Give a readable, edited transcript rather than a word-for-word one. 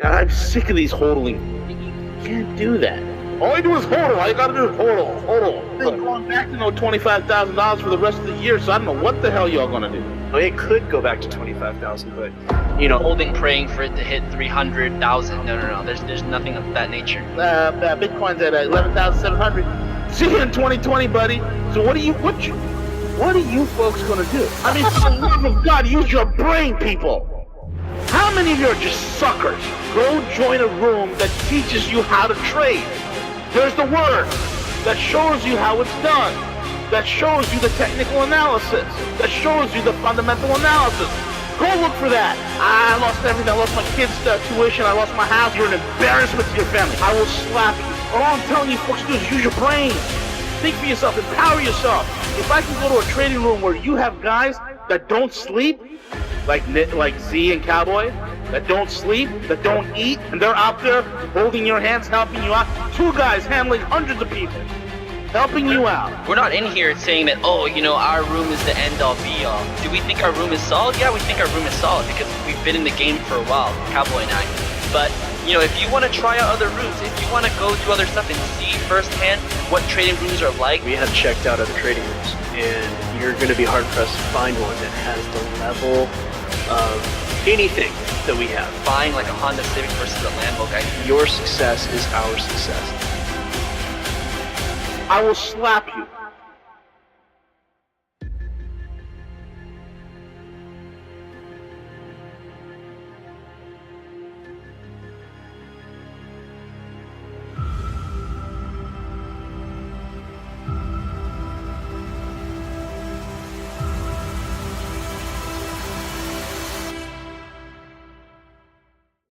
I'm sick of these hodling. You can't do that. All you do is hodl. All you gotta do is hodl. They're going back to $25,000 for the rest of the year, so I don't know what the hell y'all gonna do. Well, it could go back to 25,000, but holding, praying for it to hit 300,000. No. There's nothing of that nature. Bitcoin's at 11,700. See you in 2020, buddy. So what are you folks gonna do? I mean, for the love of God, use your brain, people. How many of you are just suckers? Go join a room that teaches you how to trade. There's the word that shows you how it's done, that shows you the technical analysis, that shows you the fundamental analysis. Go look for that. I lost everything. I lost my kids' tuition. I lost my house. You're an embarrassment to your family. I will slap you. All I'm telling you folks to do is use your brain. Think for yourself. Empower yourself. If I can go to a trading room where you have guys that don't sleep, like Z and Cowboy, that don't sleep, that don't eat, and they're out there holding your hands, helping you out. 2 guys handling hundreds of people, helping you out. We're not in here saying that, our room is the end-all be-all. Do we think our room is solid? Yeah, we think our room is solid because we've been in the game for a while, Cowboy and I. But, if you want to try out other rooms, if you want to go do other stuff and see firsthand what trading rooms are like. We have checked out other trading rooms, and you're going to be hard-pressed to find one that has the level of anything that we have. Buying like a Honda Civic versus a Lambo, guys. Your success is our success. I will slap you.